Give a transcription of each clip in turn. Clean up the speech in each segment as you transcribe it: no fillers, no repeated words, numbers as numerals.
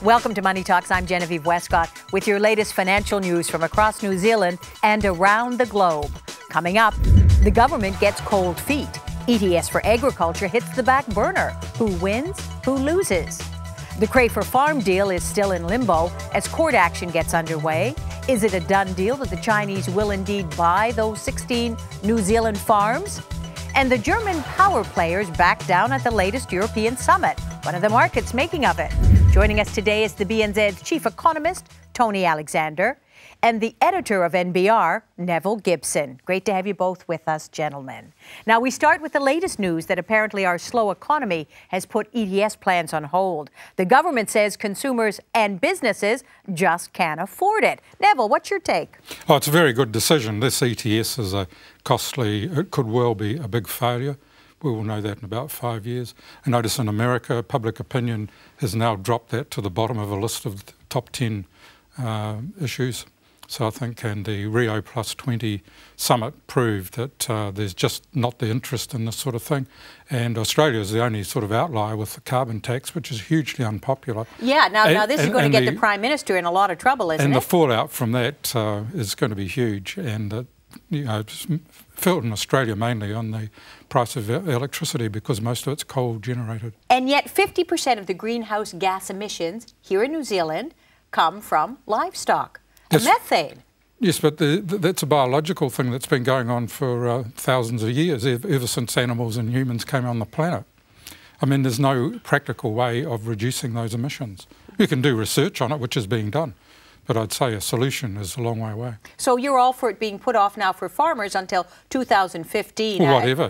Welcome to Money Talks. I'm Genevieve Westcott with your latest financial news from across New Zealand and around the globe. Coming up, the government gets cold feet. ETS for agriculture hits the back burner. Who wins? Who loses? The Crayford farm deal is still in limbo as court action gets underway. Is it a done deal that the Chinese will indeed buy those 16 New Zealand farms? And the German power players back down at the latest European summit. What are the markets making of it? Joining us today is the BNZ's chief economist, Tony Alexander, and the editor of NBR, Nevil Gibson. Great to have you both with us, gentlemen. Now, we start with the latest news that apparently our slow economy has put ETS plans on hold. The government says consumers and businesses just can't afford it. Nevil, what's your take? Oh, it's a very good decision. This ETS is it could well be a big failure. We will know that in about 5 years. And notice in America, public opinion has now dropped that to the bottom of a list of the top 10 issues. So I think, and the Rio Plus 20 summit proved that there's just not the interest in this sort of thing. And Australia is the only sort of outlier with the carbon tax, which is hugely unpopular. Yeah, now this is going to get the Prime Minister in a lot of trouble, isn't it? And the fallout from that is going to be huge. And it's felt in Australia mainly on the price of electricity because most of it's coal generated. And yet 50% of the greenhouse gas emissions here in New Zealand come from livestock. Yes. Methane. Yes, but that's a biological thing that's been going on for thousands of years, ever since animals and humans came on the planet. I mean, there's no practical way of reducing those emissions. You can do research on it, which is being done. But I'd say a solution is a long way away. So you're all for it being put off now for farmers until 2015? Or whatever,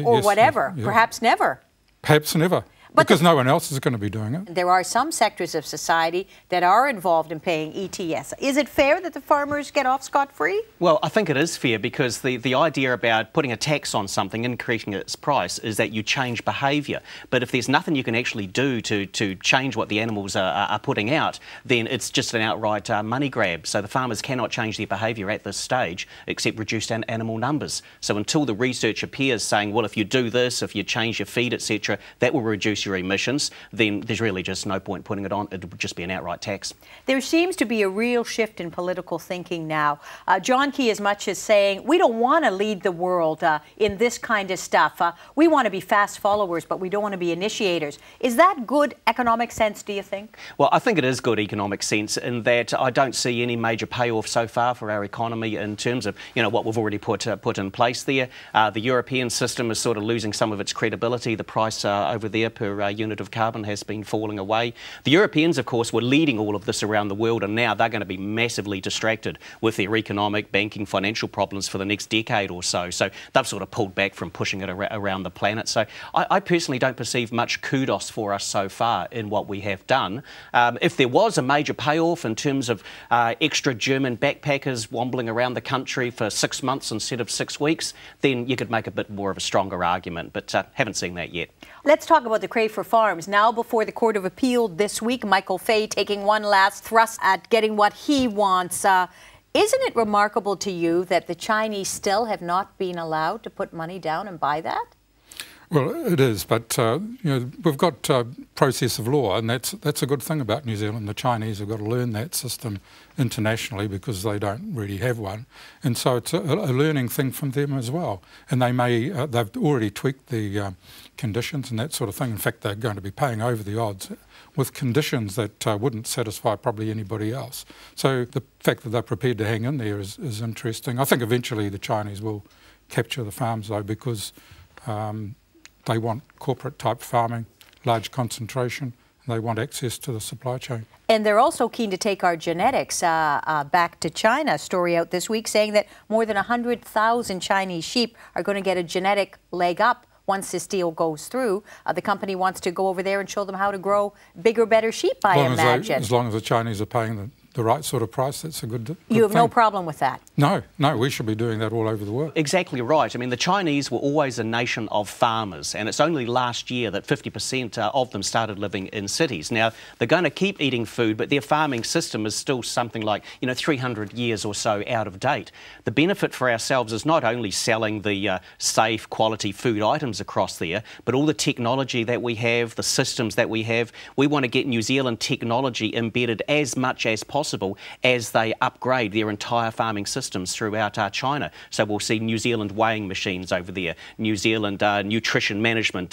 or whatever, yeah. Perhaps never. Perhaps never. Because no one else is going to be doing it. There are some sectors of society that are involved in paying ETS. Is it fair that the farmers get off scot-free? Well, I think it is fair because the idea about putting a tax on something, increasing its price, is that you change behaviour. But if there's nothing you can actually do to change what the animals are putting out, then it's just an outright money grab. So the farmers cannot change their behaviour at this stage except reduce animal numbers. So until the research appears saying, well, if you do this, if you change your feed, etc., that will reduce your emissions, then there's really just no point putting it on. It would just be an outright tax. There seems to be a real shift in political thinking now. John Key as much as saying, we don't want to lead the world in this kind of stuff. We want to be fast followers, but we don't want to be initiators. Is that good economic sense, do you think? Well, I think it is good economic sense in that I don't see any major payoff so far for our economy in terms of, what we've already put in place there. The European system is sort of losing some of its credibility. The price over there per unit of carbon has been falling away. The Europeans, of course, were leading all of this around the world, and now they're going to be massively distracted with their economic, banking, financial problems for the next decade or so. So they've sort of pulled back from pushing it around the planet. So I personally don't perceive much kudos for us so far in what we have done. If there was a major payoff in terms of extra German backpackers wobbling around the country for 6 months instead of 6 weeks, then you could make a bit more of a stronger argument, but haven't seen that yet. Let's talk about the Crayford farms. Now before the Court of Appeal this week, Michael Fay taking one last thrust at getting what he wants. Isn't it remarkable to you that the Chinese still have not been allowed to put money down and buy that? Well, it is, but we've got process of law, and that's a good thing about New Zealand. The Chinese have got to learn that system internationally because they don't really have one, and so it's a learning thing from them as well. And they've already tweaked the conditions and that sort of thing. In fact, they're going to be paying over the odds with conditions that wouldn't satisfy probably anybody else. So the fact that they're prepared to hang in there is interesting. I think eventually the Chinese will capture the farms though because they want corporate-type farming, large concentration, and they want access to the supply chain. And they're also keen to take our genetics back to China. A story out this week saying that more than 100,000 Chinese sheep are going to get a genetic leg up once this deal goes through. The company wants to go over there and show them how to grow bigger, better sheep, I imagine. As long as the Chinese are paying the right sort of price, that's a good You have thing. no problem with that? No, we should be doing that all over the world. Exactly right. I mean, the Chinese were always a nation of farmers, and it's only last year that 50% of them started living in cities. Now, they're going to keep eating food, but their farming system is still something like, 300 years or so out of date. The benefit for ourselves is not only selling the safe, quality food items across there, but all the technology that we have, the systems that we have. We want to get New Zealand technology embedded as much as possible as they upgrade their entire farming systems throughout China. So we'll see New Zealand weighing machines over there, New Zealand nutrition management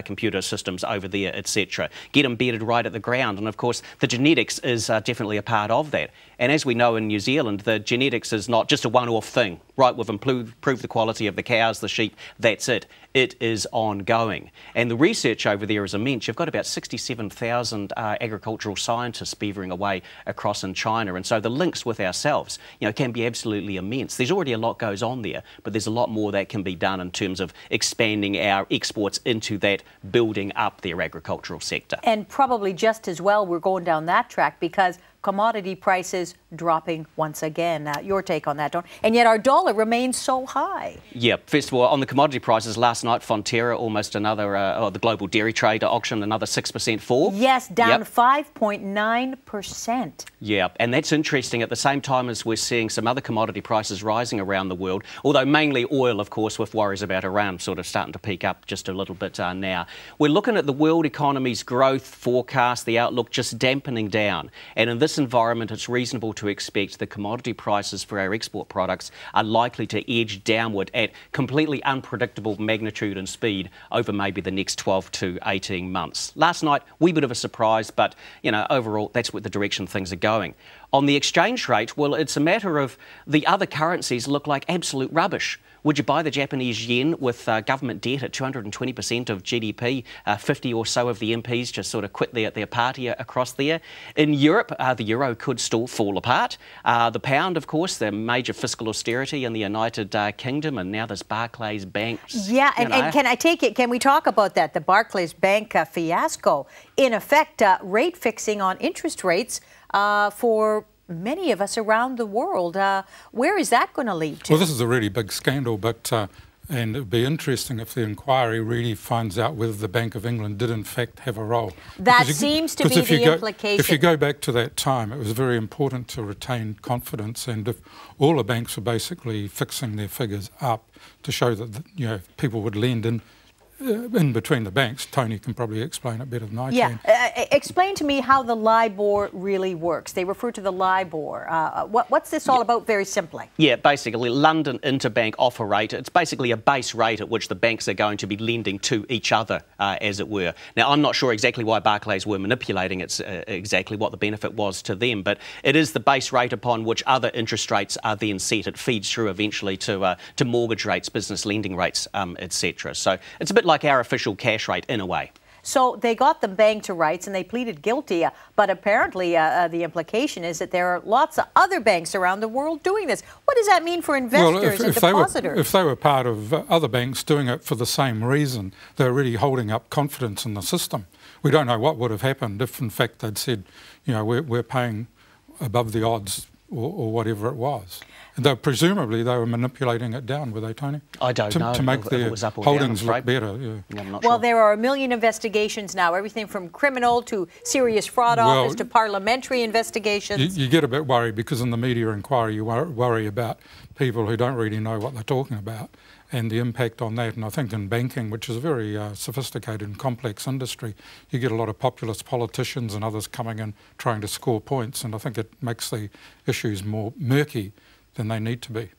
computer systems over there, etc. Get embedded right at the ground. And of course, the genetics is definitely a part of that. And as we know in New Zealand, the genetics is not just a one-off thing. Right, we've improved the quality of the cows, the sheep, that's it. It is ongoing. And the research over there is immense. You've got about 67,000 agricultural scientists beavering away across in China. And so the links with ourselves, can be absolutely immense. There's already a lot goes on there, but there's a lot more that can be done in terms of expanding our exports into that, building up their agricultural sector. And probably just as well we're going down that track because commodity prices dropping once again. Your take on that, Don? And yet our dollar remains so high. Yeah, first of all, on the commodity prices, last night, Fonterra, almost another, the global dairy trade auction, another 6% fall. Yes, down 5.9%. Yeah, and that's interesting at the same time as we're seeing some other commodity prices rising around the world, although mainly oil, of course, with worries about Iran sort of starting to peak up just a little bit now. We're looking at the world economy's growth forecast, the outlook just dampening down. And in this environment, it's reasonable to expect the commodity prices for our export products are likely to edge downward at completely unpredictable magnitude and speed over maybe the next 12 to 18 months. Last night, wee bit of a surprise, but, overall, that's what the direction things are going. On the exchange rate, well, it's a matter of the other currencies look like absolute rubbish. Would you buy the Japanese yen with government debt at 220% of GDP? 50 or so of the MPs just sort of quit their party across there. In Europe, the euro could still fall apart. The pound, of course, the major fiscal austerity in the United Kingdom, and now there's Barclays banks. Yeah, and can I take it, can we talk about that? The Barclays Bank fiasco. In effect, rate fixing on interest rates for many of us around the world. Where is that going to lead to? Well, this is a really big scandal, but and it would be interesting if the inquiry really finds out whether the Bank of England did in fact have a role. That seems to be the implication. If you go back to that time, it was very important to retain confidence, and if all the banks were basically fixing their figures up to show that people would lend in between the banks. Tony can probably explain it better than I can. Explain to me how the LIBOR really works. They refer to the LIBOR. What's this all about, very simply? Yeah, basically, London Interbank Offer Rate. It's basically a base rate at which the banks are going to be lending to each other, as it were. Now, I'm not sure exactly why Barclays were manipulating it, exactly what the benefit was to them, but it is the base rate upon which other interest rates are then set. It feeds through eventually to mortgage rates, business lending rates, etc. So it's a bit like our official cash rate in a way. So they got them banged to rights and they pleaded guilty, but apparently the implication is that there are lots of other banks around the world doing this. What does that mean for investors and depositors? If they were part of other banks doing it for the same reason, they're really holding up confidence in the system. We don't know what would have happened if in fact they'd said, we're paying above the odds or whatever it was. Presumably they were manipulating it down, were they, Tony? I don't know. To make their holdings look better. Yeah, I'm not sure. Well, there are a million investigations now, everything from criminal to serious fraud office to parliamentary investigations. You get a bit worried because in the media inquiry you worry about people who don't really know what they're talking about and the impact on that. And I think in banking, which is a very sophisticated and complex industry, you get a lot of populist politicians and others coming in trying to score points, and I think it makes the issues more murky than they need to be.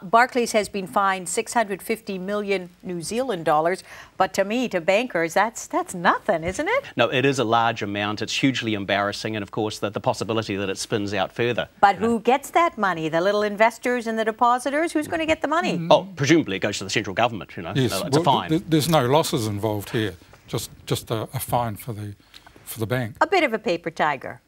Barclays has been fined 650 million New Zealand dollars, but to me, to bankers, that's nothing, isn't it? No, it is a large amount. It's hugely embarrassing, and of course, the possibility that it spins out further. But who gets that money? The little investors and the depositors? Who's going to get the money? Oh, presumably it goes to the central government. Yes. It's a fine. There's no losses involved here. Just a fine for the bank. A bit of a paper tiger.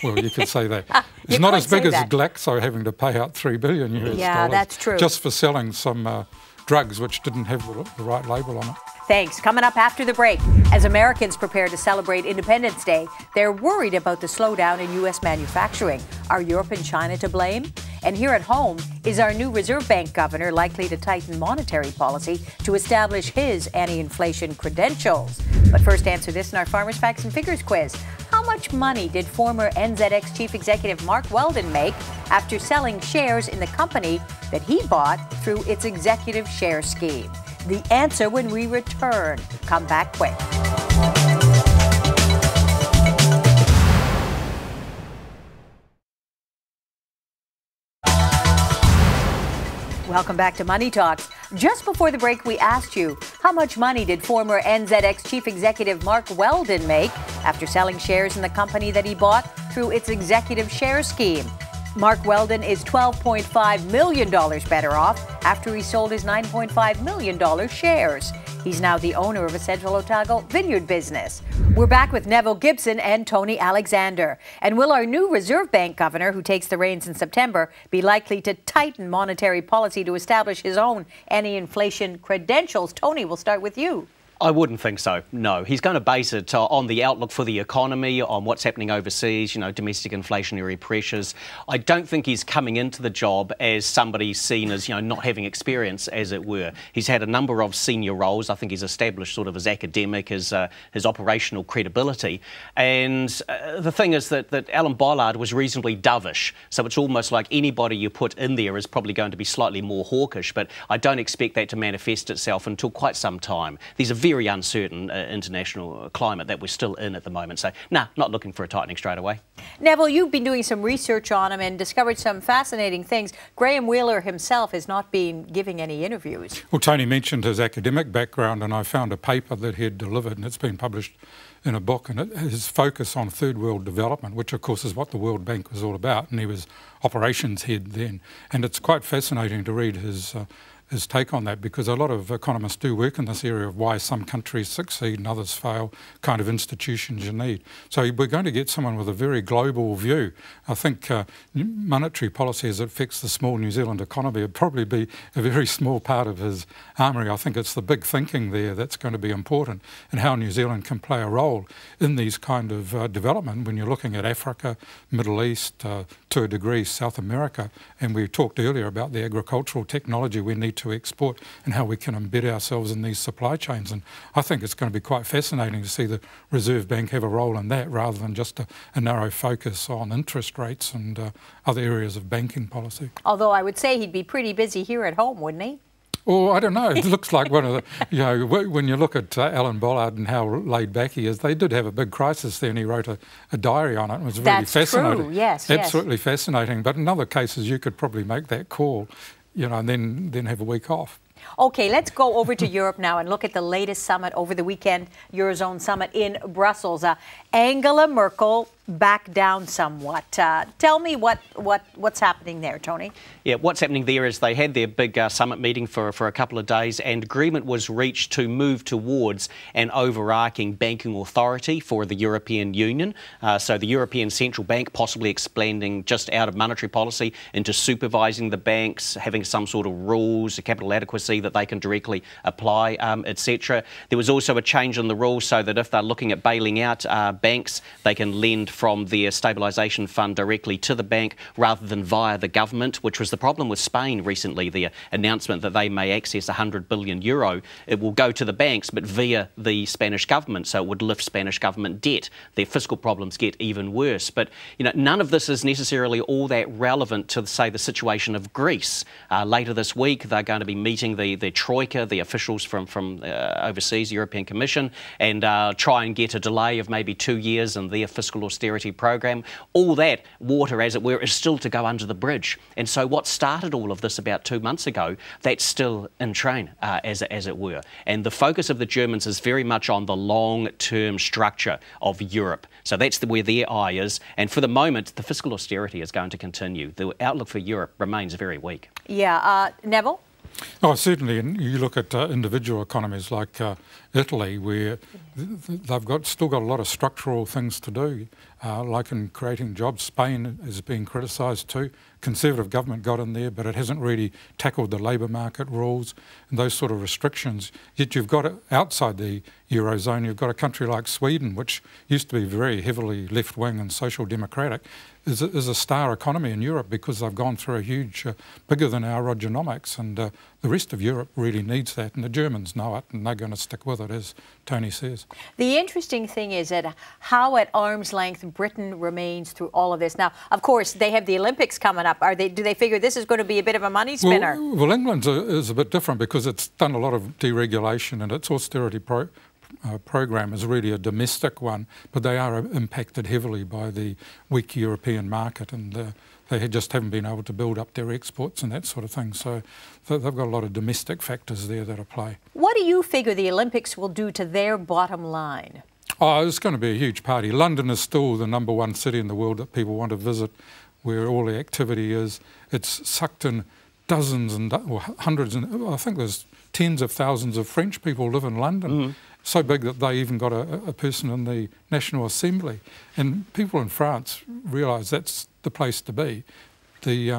Well, you could say that. It's not as big as Glaxo having to pay out $3 billion US dollars. Yeah, that's true. Just for selling some drugs which didn't have the right label on it. Thanks. Coming up after the break, as Americans prepare to celebrate Independence Day, they're worried about the slowdown in U.S. manufacturing. Are Europe and China to blame? And here at home, is our new Reserve Bank governor likely to tighten monetary policy to establish his anti-inflation credentials? But first, answer this in our Farmers Facts and Figures quiz. How much money did former NZX Chief Executive Mark Weldon make after selling shares in the company that he bought through its executive share scheme? The answer when we return. Come back quick. Welcome back to Money Talks. Just before the break, we asked you, how much money did former NZX Chief Executive Mark Weldon make after selling shares in the company that he bought through its executive share scheme? Mark Weldon is $12.5 million better off after he sold his $9.5 million shares. He's now the owner of a Central Otago vineyard business. We're back with Nevil Gibson and Tony Alexander. And will our new Reserve Bank governor, who takes the reins in September, be likely to tighten monetary policy to establish his own anti-inflation credentials? Tony, we'll start with you. I wouldn't think so, no. He's going to base it on the outlook for the economy, on what's happening overseas, domestic inflationary pressures. I don't think he's coming into the job as somebody seen as, not having experience, as it were. He's had a number of senior roles. I think he's established sort of his academic, his operational credibility. And the thing is that Alan Bollard was reasonably dovish, so it's almost like anybody you put in there is probably going to be slightly more hawkish, but I don't expect that to manifest itself until quite some time. These are very uncertain international climate that we're still in at the moment. So, not looking for a tightening straight away. Nevil, you've been doing some research on him and discovered some fascinating things. Graham Wheeler himself has not been giving any interviews. Well, Tony mentioned his academic background, and I found a paper that he had delivered, and it's been published in a book, and his focus on third world development, which of course is what the World Bank was all about, and he was operations head then. And it's quite fascinating to read his take on that, because a lot of economists do work in this area of why some countries succeed and others fail, kind of institutions you need. So we're going to get someone with a very global view. I think monetary policy as it affects the small New Zealand economy would probably be a very small part of his armoury. I think it's the big thinking there that's going to be important, and how New Zealand can play a role in these kind of development when you're looking at Africa, Middle East, to a degree South America. And we talked earlier about the agricultural technology we need to export and how we can embed ourselves in these supply chains. And I think it's going to be quite fascinating to see the Reserve Bank have a role in that, rather than just a narrow focus on interest rates and other areas of banking policy. Although I would say he'd be pretty busy here at home, wouldn't he? Well, I don't know. It looks like one of the, when you look at Alan Bollard and how laid back he is, they did have a big crisis there, and he wrote a diary on it. It was really fascinating. True. Yes, absolutely fascinating. But in other cases, you could probably make that call, and then have a week off. Okay, let's go over to Europe now and look at the latest summit over the weekend, Eurozone summit in Brussels. Angela Merkel back down somewhat. Tell me what's happening there, Tony. Yeah, what's happening there is they had their big summit meeting for a couple of days, and agreement was reached to move towards an overarching banking authority for the European Union. So the European Central Bank possibly expanding just out of monetary policy into supervising the banks, having some sort of rules, capital adequacy that they can directly apply, etc. There was also a change in the rules so that if they're looking at bailing out banks, they can lend from their stabilisation fund directly to the bank rather than via the government, which was the problem with Spain recently, the announcement that they may access €100 billion. It will go to the banks, but via the Spanish government, so it would lift Spanish government debt. Their fiscal problems get even worse. But none of this is necessarily all that relevant to, say, the situation of Greece. Later this week, they're going to be meeting the Troika, the officials from overseas, the European Commission, and try and get a delay of maybe 2 years in their fiscal austerity program. All that water, as it were, is still to go under the bridge. And so what started all of this about 2 months ago, that's still in train, as it were. And the focus of the Germans is very much on the long-term structure of Europe. So that's where their eye is. And for the moment, the fiscal austerity is going to continue. The outlook for Europe remains very weak. Yeah. Nevil? Oh, certainly. And you look at individual economies like Italy, where they've still got a lot of structural things to do, like in creating jobs. Spain is being criticised too. Conservative government got in there, but it hasn't really tackled the labour market rules and those sort of restrictions. Yet you've got outside the Eurozone, you've got a country like Sweden, which used to be very heavily left-wing and social democratic, is a star economy in Europe because they've gone through a huge, bigger than our Rogernomics, and the rest of Europe really needs that, and the Germans know it, and they're going to stick with it, as Tony says. The interesting thing is that how at arm's length Britain remains through all of this. Now, of course, they have the Olympics coming up. Do they figure this is going to be a bit of a money spinner? Well, England is a bit different because it's done a lot of deregulation, and its austerity program is really a domestic one, but they are impacted heavily by the weak European market, and they just haven't been able to build up their exports and that sort of thing. So they've got a lot of domestic factors there that at play. What do you figure the Olympics will do to their bottom line? Oh, it's going to be a huge party. London is still the #1 city in the world that people want to visit, where all the activity is. It's sucked in dozens or hundreds, and I think there's tens of thousands of French people live in London. Mm-hmm. So big that they even got a person in the National Assembly. And people in France realise that's the place to be. The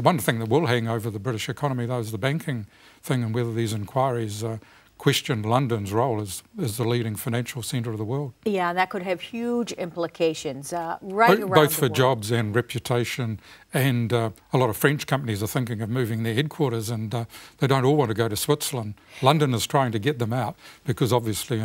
one thing that will hang over the British economy, though, is the banking thing, and whether these inquiries question London's role as the leading financial centre of the world. Yeah, that could have huge implications around both for jobs and reputation, and a lot of French companies are thinking of moving their headquarters, and they don't all want to go to Switzerland. London is trying to get them out because obviously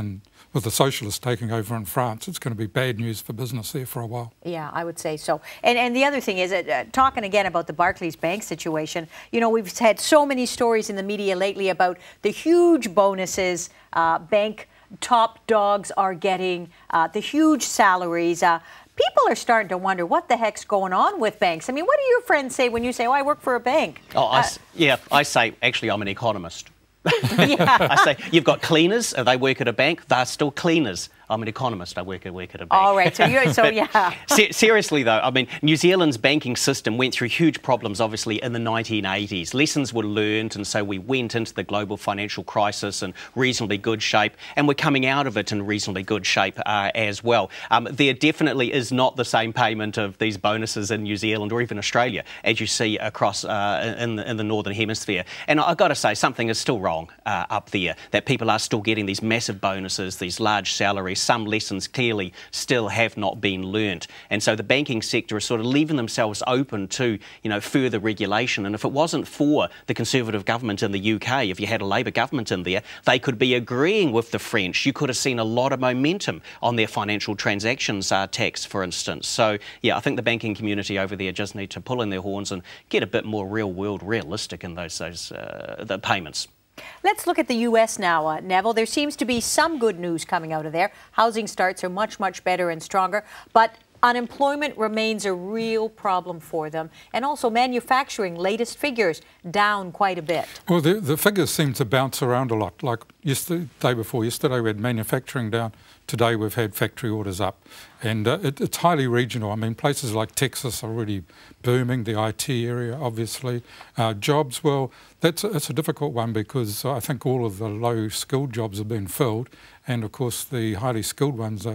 with the socialists taking over in France, it's going to be bad news for business there for a while. Yeah, I would say so. And the other thing is, talking again about the Barclays Bank situation, you know, we've had so many stories in the media lately about the huge bonuses bank top dogs are getting, the huge salaries. People are starting to wonder what the heck's going on with banks. I mean, what do your friends say when you say, oh, I work for a bank? Oh, I say, actually, I'm an economist. Yeah. I say, you've got cleaners, they work at a bank, they're still cleaners. I'm an economist, I work at a bank. All right, so yeah. Seriously though, I mean, New Zealand's banking system went through huge problems, obviously, in the 1980s. Lessons were learned, and so we went into the global financial crisis in reasonably good shape, and we're coming out of it in reasonably good shape as well. There definitely is not the same payment of these bonuses in New Zealand or even Australia as you see across in the Northern Hemisphere. And I've got to say, something is still wrong up there, that people are still getting these massive bonuses, these large salaries. Some lessons clearly still have not been learnt, and so the banking sector is sort of leaving themselves open to, you know, further regulation. And if it wasn't for the Conservative government in the UK, if you had a Labour government in there, they could be agreeing with the French. You could have seen a lot of momentum on their financial transactions tax, for instance. So yeah, I think the banking community over there just need to pull in their horns and get a bit more realistic in those the payments. Let's look at the U.S. now, Neville. There seems to be some good news coming out of there. Housing starts are much, much better and stronger, but unemployment remains a real problem for them. And also manufacturing, latest figures, down quite a bit. Well, the figures seem to bounce around a lot. Like day before yesterday, we had manufacturing down. Today we've had factory orders up, and it's highly regional. I mean, places like Texas are really booming, the IT area obviously. Jobs, well, that's a difficult one because I think all of the low-skilled jobs have been filled, and of course the highly skilled ones,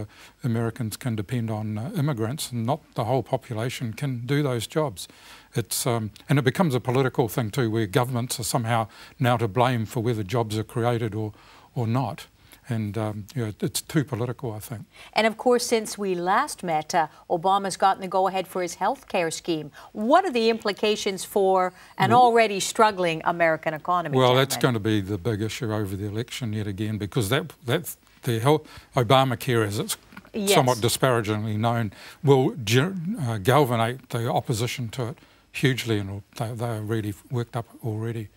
Americans can depend on immigrants, and not the whole population can do those jobs. It's and it becomes a political thing too, where governments are somehow now to blame for whether jobs are created or not. And you know, it's too political, I think. And of course, since we last met, Obama's gotten the go-ahead for his health care scheme. What are the implications for an already struggling American economy? Well, that's going to be the big issue over the election yet again, because the Obamacare, as it's somewhat disparagingly known, will galvanate the opposition to it hugely, and they are really worked up already.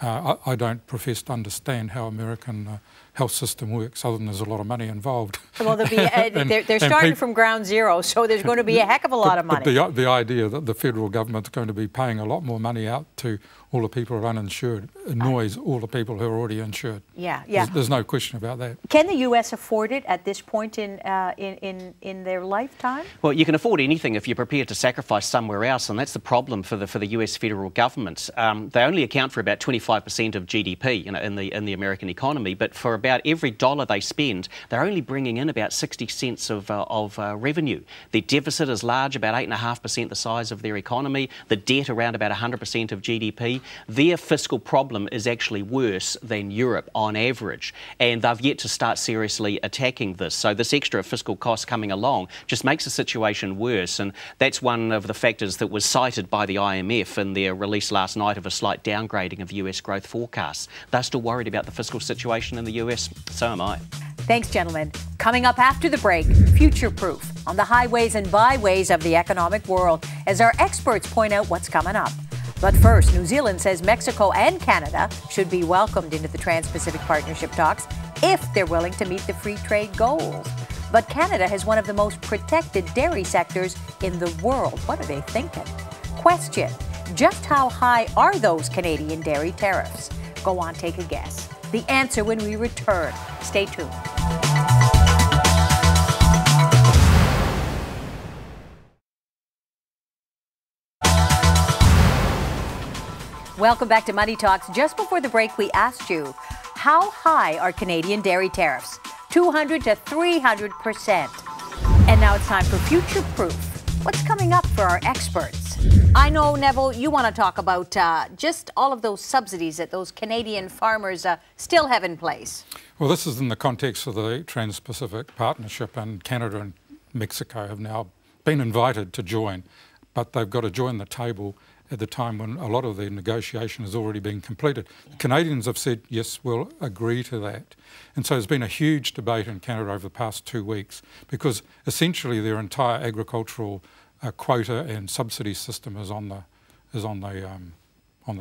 I don't profess to understand how American health system works, other than there's a lot of money involved. Well, they're starting from ground zero, so there's going to be a heck of a lot of money. But the idea that the federal government's going to be paying a lot more money out to all the people who are uninsured annoys all the people who are already insured. Yeah. There's no question about that. Can the U.S. afford it at this point in their lifetime? Well, you can afford anything if you're prepared to sacrifice somewhere else, and that's the problem for the U.S. federal government. They only account for about 25% of GDP, you know, in the American economy, but for about about every dollar they spend, they're only bringing in about 60 cents of revenue. Their deficit is large, about 8.5% the size of their economy. The debt around about 100% of GDP. Their fiscal problem is actually worse than Europe on average, and they've yet to start seriously attacking this. So this extra fiscal cost coming along just makes the situation worse, and that's one of the factors that was cited by the IMF in their release last night of a slight downgrading of US growth forecasts. They're still worried about the fiscal situation in the US. So am I. Thanks, gentlemen. Coming up after the break, future proof on the highways and byways of the economic world as our experts point out what's coming up. But first, New Zealand says Mexico and Canada should be welcomed into the Trans-Pacific Partnership talks if they're willing to meet the free trade goals. But Canada has one of the most protected dairy sectors in the world. What are they thinking? Question: just how high are those Canadian dairy tariffs? Go on, take a guess. The answer when we return. Stay tuned. Welcome back to Money Talks. Just before the break, we asked you, how high are Canadian dairy tariffs? 200 to 300%. And now it's time for future proof. What's coming up for our experts? I know, Nevil, you want to talk about just all of those subsidies that those Canadian farmers still have in place. Well, this is in the context of the Trans-Pacific Partnership, and Canada and Mexico have now been invited to join, but they've got to join the table at the time when a lot of the negotiation has already been completed. The Canadians have said, yes, we'll agree to that. And so there's been a huge debate in Canada over the past 2 weeks, because essentially their entire agricultural quota and subsidy system is on the table.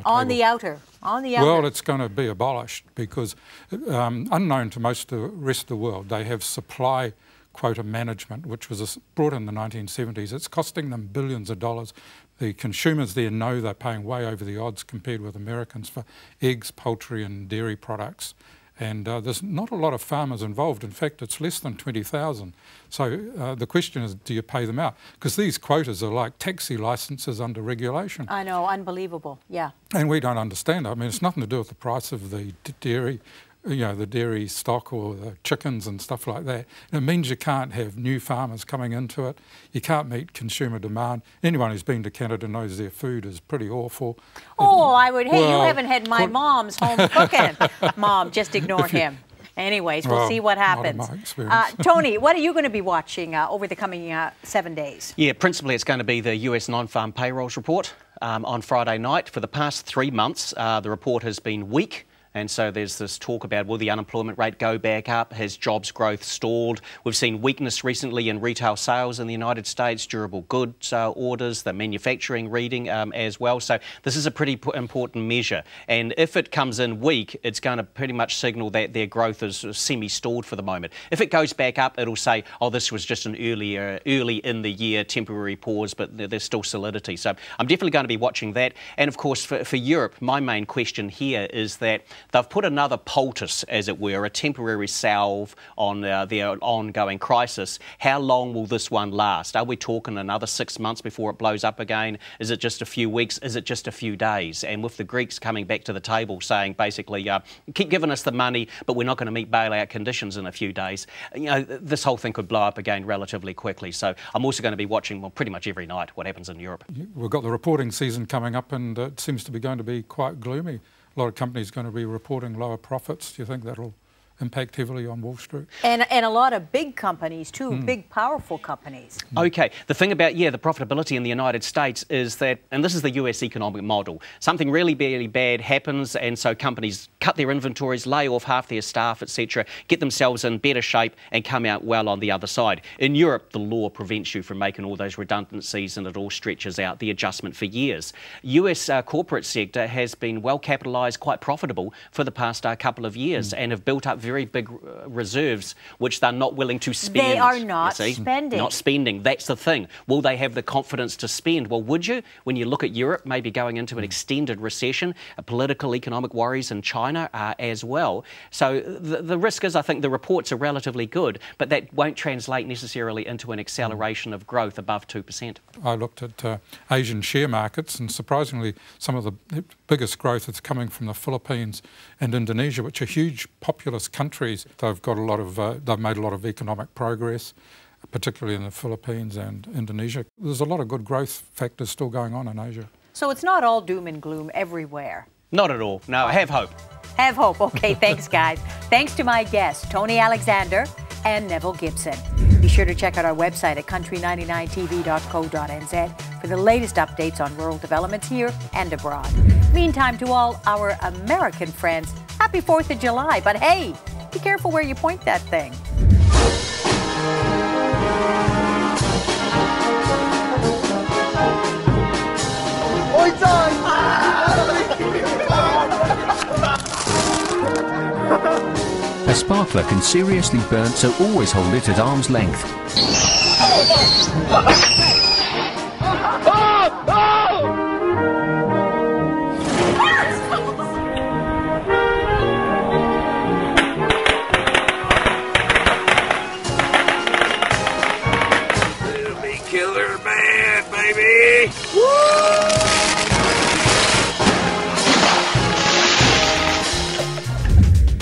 On the outer. Well, it's going to be abolished because, unknown to most of the rest of the world, they have supply quota management, which was brought in the 1970s. It's costing them billions of dollars. The consumers there know they're paying way over the odds compared with Americans for eggs, poultry and dairy products. And there's not a lot of farmers involved. In fact, it's less than 20,000. So the question is, do you pay them out? Because these quotas are like taxi licences under regulation. I know, unbelievable, yeah. And we don't understand it. I mean, it's nothing to do with the price of the dairy, you know, the dairy stock or the chickens and stuff like that. It means you can't have new farmers coming into it. You can't meet consumer demand. Anyone who's been to Canada knows their food is pretty awful. Oh, hey, you haven't had my mom's home cooking. Mom, just ignore him. Anyways, we'll see what happens. Not in my experience. Tony, what are you going to be watching over the coming 7 days? Yeah, principally it's going to be the US non-farm payrolls report on Friday night. For the past 3 months, the report has been weak. And so there's this talk about, will the unemployment rate go back up? Has jobs growth stalled? We've seen weakness recently in retail sales in the United States, durable goods orders, the manufacturing reading as well. So this is a pretty important measure. And if it comes in weak, it's going to pretty much signal that their growth is semi-stalled for the moment. If it goes back up, it'll say, oh, this was just an early in the year temporary pause, but there's still solidity. So I'm definitely going to be watching that. And of course, for Europe, my main question here is that they've put another poultice, as it were, a temporary salve on their ongoing crisis. How long will this one last? Are we talking another 6 months before it blows up again? Is it just a few weeks? Is it just a few days? And with the Greeks coming back to the table saying basically, keep giving us the money, but we're not going to meet bailout conditions in a few days, you know, this whole thing could blow up again relatively quickly. So I'm also going to be watching, well, pretty much every night what happens in Europe. We've got the reporting season coming up, and it seems to be going to be quite gloomy. A lot of companies going to be reporting lower profits. Do you think that'll impact heavily on Wall Street? And a lot of big companies too, big powerful companies. Okay, the thing about, the profitability in the United States is that, and this is the US economic model, something really bad happens, and so companies cut their inventories, lay off half their staff, etc., get themselves in better shape and come out well on the other side. In Europe, the law prevents you from making all those redundancies, and it all stretches out the adjustment for years. US corporate sector has been well capitalised, quite profitable for the past couple of years, and have built up very big reserves, which they're not willing to spend. They are not spending. Not spending. That's the thing. Will they have the confidence to spend? Well, would you? When you look at Europe, maybe going into an extended recession, political, economic worries in China as well. So the risk is, I think the reports are relatively good, but that won't translate necessarily into an acceleration of growth above 2%. I looked at Asian share markets, and surprisingly, some of the biggest growth is coming from the Philippines and Indonesia, which are huge populous countries, they've got a lot of, they've made a lot of economic progress, particularly in the Philippines and Indonesia. There's a lot of good growth factors still going on in Asia. So it's not all doom and gloom everywhere. Not at all. No, have hope. Have hope. Okay, thanks, guys. Thanks to my guests, Tony Alexander and Nevil Gibson. Be sure to check out our website at country99tv.co.nz for the latest updates on rural developments here and abroad. Meantime, to all our American friends, happy 4th of July. But hey, be careful where you point that thing. A sparkler can seriously burn, so always hold it at arm's length. Killer man, baby! Woo!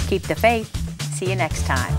Keep the faith. See you next time.